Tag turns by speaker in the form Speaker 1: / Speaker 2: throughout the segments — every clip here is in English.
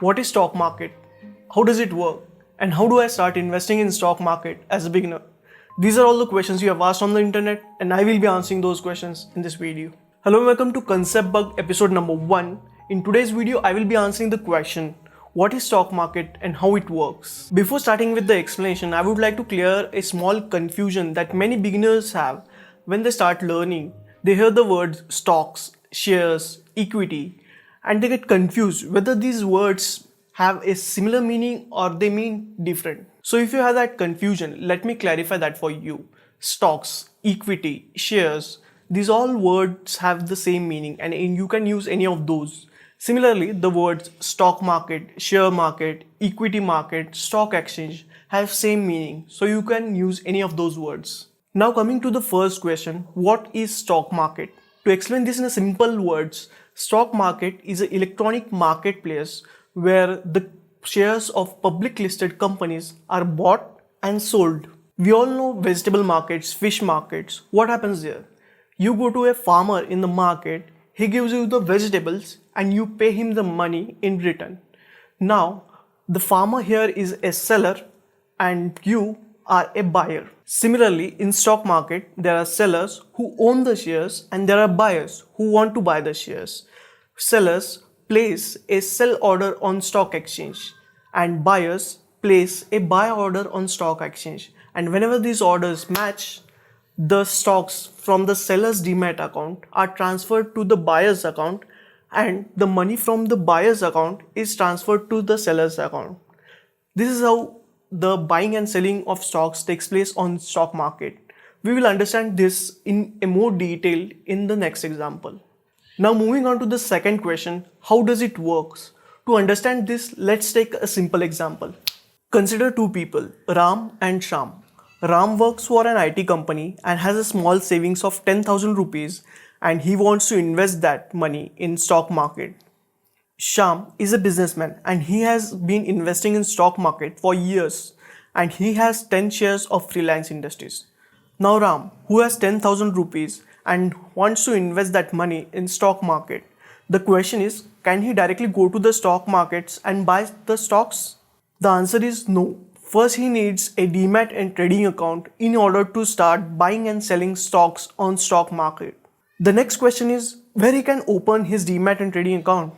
Speaker 1: What is stock market? How does it work? And how do I start investing in stock market as a beginner? These are all the questions you have asked on the internet and I will be answering those questions in this video. Hello and welcome to Concept Bug episode number 1. In today's video, I will be answering the question, what is stock market and how it works? Before starting with the explanation, I would like to clear a small confusion that many beginners have when they start learning. They hear the words stocks, shares, equity, and they get confused whether these words have a similar meaning or they mean different. So if you have that confusion, let me clarify that for you. Stocks, equity, shares, these all words have the same meaning and you can use any of those. Similarly, the words stock market, share market, equity market, stock exchange have same meaning, so you can use any of those words. Now coming to the first question, what is stock market? To explain this in a simple words, stock market is an electronic marketplace where the shares of public listed companies are bought and sold. We all know vegetable markets, fish markets. What happens there? You go to a farmer in the market, he gives you the vegetables and you pay him the money in return. Now, the farmer here is a seller and you are a buyer. Similarly, in stock market, there are sellers who own the shares and there are buyers who want to buy the shares. Sellers place a sell order on stock exchange and buyers place a buy order on stock exchange. And whenever these orders match, the stocks from the seller's demat account are transferred to the buyer's account and the money from the buyer's account is transferred to the seller's account. This is how the buying and selling of stocks takes place on stock market. We will understand this in a more detail in the next example. Now moving on to the second question, how does it work? To understand this, let's take a simple example. Consider two people, Ram and Sham. Ram works for an IT company and has a small savings of 10,000 rupees and he wants to invest that money in stock market. Sham is a businessman and he has been investing in stock market for years and he has 10 shares of Reliance Industries. Now Ram, who has 10,000 rupees and wants to invest that money in stock market, the question is, can he directly go to the stock markets and buy the stocks? The answer is no. First he needs a demat and trading account in order to start buying and selling stocks on stock market. The next question is where he can open his demat and trading account.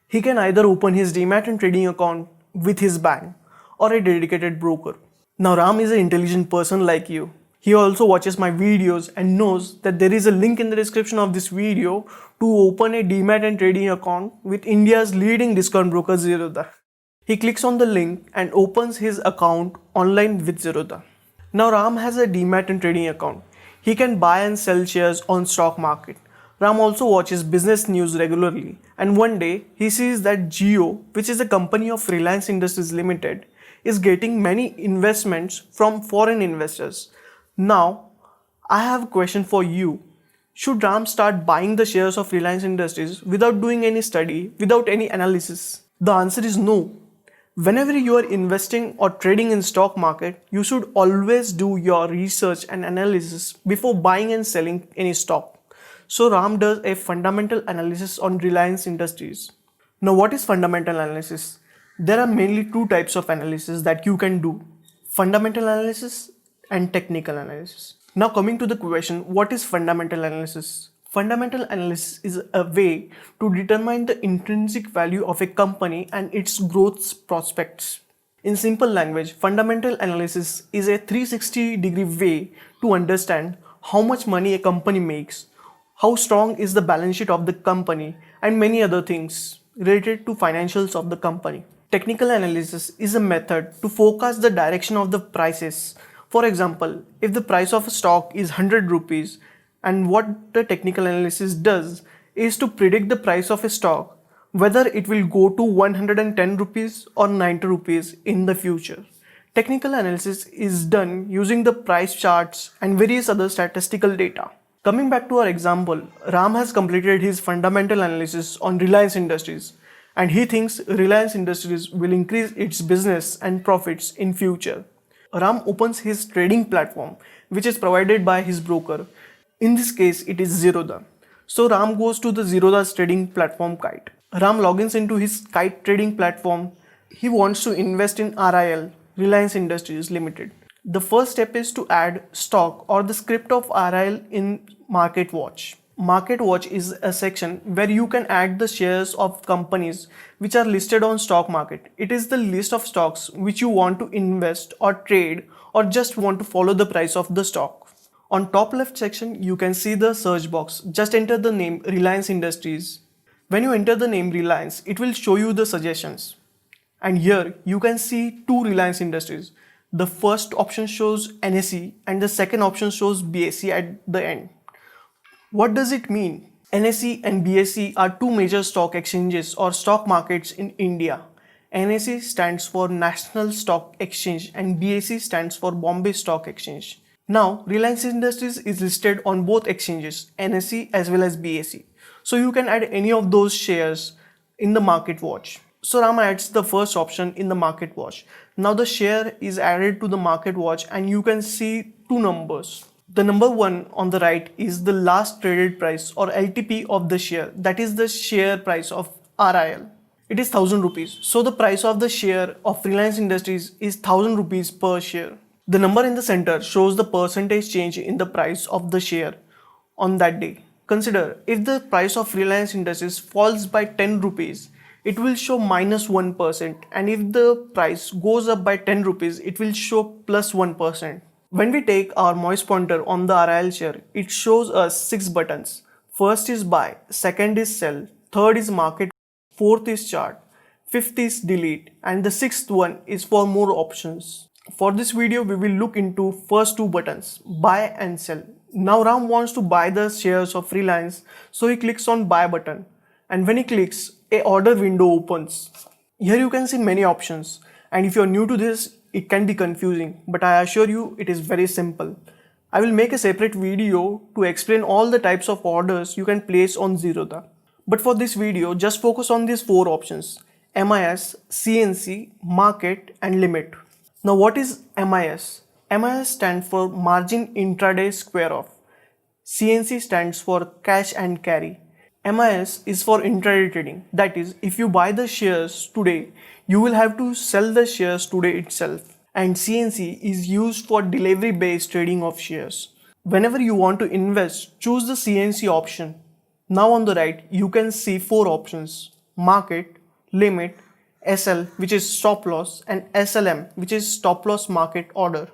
Speaker 1: He can either open his demat and trading account with his bank or a dedicated broker. Now Ram is an intelligent person like you. He also watches my videos and knows that there is a link in the description of this video to open a demat and trading account with India's leading discount broker Zerodha. He clicks on the link and opens his account online with Zerodha. Now Ram has a demat and trading account. He can buy and sell shares on stock market. Ram also watches business news regularly and one day he sees that Jio, which is a company of Reliance Industries Limited, is getting many investments from foreign investors. Now, I have a question for you. Should Ram start buying the shares of Reliance Industries without doing any study, without any analysis? The answer is no. Whenever you are investing or trading in stock market, you should always do your research and analysis before buying and selling any stock. So Ram does a fundamental analysis on Reliance Industries. Now what is fundamental analysis? There are mainly two types of analysis that you can do. Fundamental analysis and technical analysis. Now coming to the question, what is fundamental analysis? Fundamental analysis is a way to determine the intrinsic value of a company and its growth prospects. In simple language, fundamental analysis is a 360-degree way to understand how much money a company makes, how strong is the balance sheet of the company, and many other things related to financials of the company. Technical analysis is a method to forecast the direction of the prices. For example, if the price of a stock is 100 rupees, and what the technical analysis does is to predict the price of a stock, whether it will go to 110 rupees or 90 rupees in the future. Technical analysis is done using the price charts and various other statistical data. Coming back to our example, Ram has completed his fundamental analysis on Reliance Industries and he thinks Reliance Industries will increase its business and profits in future. Ram opens his trading platform which is provided by his broker. In this case, it is Zerodha. So Ram goes to the Zerodha's trading platform kite. Ram logins into his Kite trading platform. He wants to invest in RIL, Reliance Industries Limited. The first step is to add stock or the script of RIL in MarketWatch. MarketWatch is a section where you can add the shares of companies which are listed on stock market. It is the list of stocks which you want to invest or trade or just want to follow the price of the stock. On top left section, you can see the search box. Just enter the name Reliance Industries. When you enter the name Reliance, it will show you the suggestions. And here you can see two Reliance Industries. The first option shows NSE and the second option shows BSE at the end. What does it mean? NSE and BSE are two major stock exchanges or stock markets in India. NSE stands for National Stock Exchange and BSE stands for Bombay Stock Exchange. Now, Reliance Industries is listed on both exchanges, NSE as well as BSE. So you can add any of those shares in the MarketWatch. So Ram adds the first option in the MarketWatch. Now the share is added to the MarketWatch and you can see two numbers. The number 1 on the right is the last traded price or LTP of the share. That is the share price of RIL. It is 1000 rupees. So the price of the share of Reliance Industries is 1000 rupees per share. The number in the center shows the percentage change in the price of the share on that day. Consider if the price of Reliance Industries falls by 10 rupees, it will show -1%, and if the price goes up by 10 rupees, it will show +1%. When we take our mouse pointer on the RIL share, it shows us 6 buttons. First is buy, second is sell, third is market, fourth is chart, fifth is delete, and the sixth one is for more options. For this video, we will look into first two buttons, buy and sell. Now Ram wants to buy the shares of Reliance, so he clicks on buy button. And when he clicks, a order window opens. Here you can see many options, and if you are new to this, it can be confusing, but I assure you it is very simple. I will make a separate video to explain all the types of orders you can place on Zerodha. But for this video, just focus on these 4 options: MIS, CNC, market and limit. Now what is MIS? MIS stands for margin intraday square off. CNC stands for cash and carry. MIS is for intraday trading. That is, if you buy the shares today, you will have to sell the shares today itself. And CNC is used for delivery based trading of shares. Whenever you want to invest, choose the CNC option. Now on the right, you can see 4 options: market, limit, SL which is stop loss, and SLM which is stop loss market order.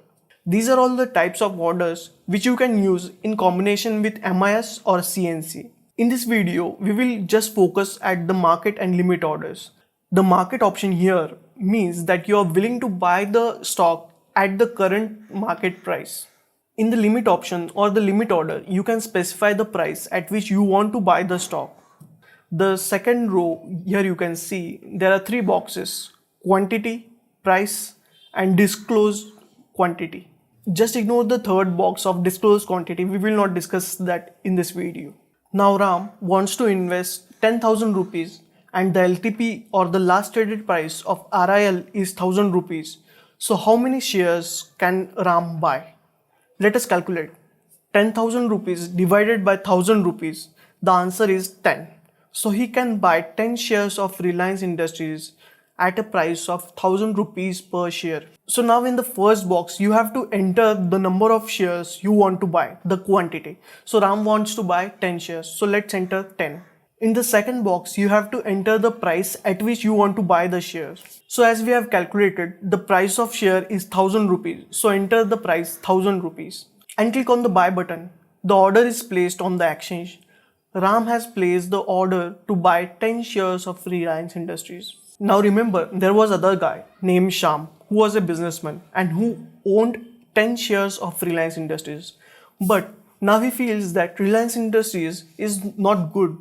Speaker 1: These are all the types of orders which you can use in combination with MIS or CNC. In this video, we will just focus at the market and limit orders. The market option here means that you are willing to buy the stock at the current market price. In the limit option or the limit order, you can specify the price at which you want to buy the stock. The second row, here you can see there are 3 boxes: quantity, price and disclosed quantity. Just ignore the third box of disclosed quantity. We will not discuss that in this video. Now Ram wants to invest 10,000 rupees and the LTP or the last traded price of RIL is 1000 rupees. So how many shares can Ram buy? Let us calculate. 10,000 rupees divided by 1000 rupees. The answer is 10. So he can buy 10 shares of Reliance Industries at a price of 1000 rupees per share. So now in the first box, you have to enter the number of shares you want to buy, the quantity. So Ram wants to buy 10 shares. So let's enter 10. In the second box, you have to enter the price at which you want to buy the shares. So as we have calculated, the price of share is 1000 rupees. So enter the price 1000 rupees and click on the buy button. The order is placed on the exchange. Ram has placed the order to buy 10 shares of Reliance Industries. Now remember, there was another guy named Shyam who was a businessman and who owned 10 shares of Reliance Industries. But now he feels that Reliance Industries is not good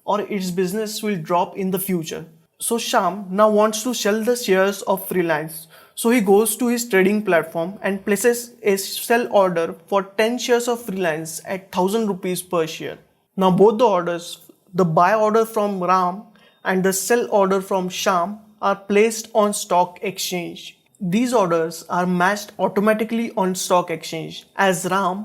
Speaker 1: or its business will drop in the future. So Shyam now wants to sell the shares of Reliance. So he goes to his trading platform and places a sell order for 10 shares of Reliance at 1000 rupees per share. Now both the orders, the buy order from Ram and the sell order from Shyam, are placed on stock exchange. These orders are matched automatically on stock exchange as Ram,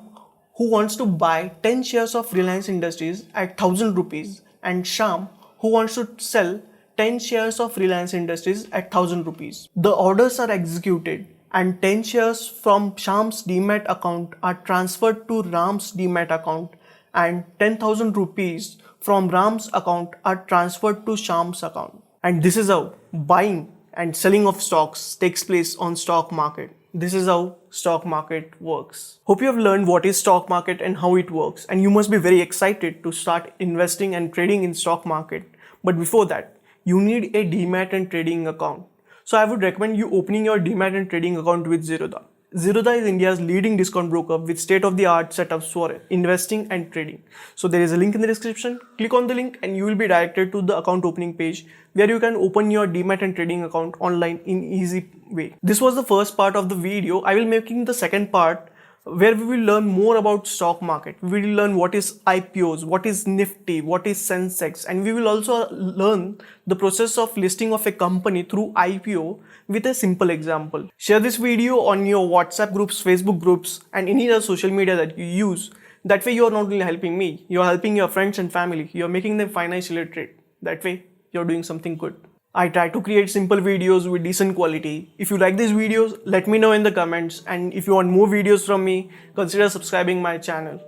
Speaker 1: who wants to buy 10 shares of Reliance Industries at 1000 rupees, and Shyam, who wants to sell 10 shares of Reliance Industries at 1000 rupees. The orders are executed and 10 shares from Shyam's Demat account are transferred to Ram's Demat account, and 10,000 rupees from Ram's account are transferred to Shyam's account. And this is how buying and selling of stocks takes place on stock market. This is how stock market works. Hope you have learned what is stock market and how it works, and you must be very excited to start investing and trading in stock market. But before that, you need a Demat and trading account. So I would recommend you opening your Demat and trading account with Zerodha. Zerodha is India's leading discount broker with state-of-the-art setups for investing and trading. So there is a link in the description. Click on the link and you will be directed to the account opening page where you can open your Demat and trading account online in easy way. This was the first part of the video. I will be making the second part where we will learn more about stock market. We will learn what is IPOs, what is Nifty, what is Sensex, and we will also learn the process of listing of a company through IPO with a simple example. Share this video on your WhatsApp groups, Facebook groups, and any other social media that you use. That way you are not only helping me, you are helping your friends and family. You are making them financially literate. That way you are doing something good. I try to create simple videos with decent quality. If you like these videos, let me know in the comments, and if you want more videos from me, consider subscribing my channel.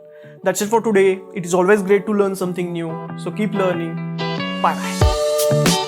Speaker 1: That's it for today. It is always great to learn something new. So keep learning. Bye bye.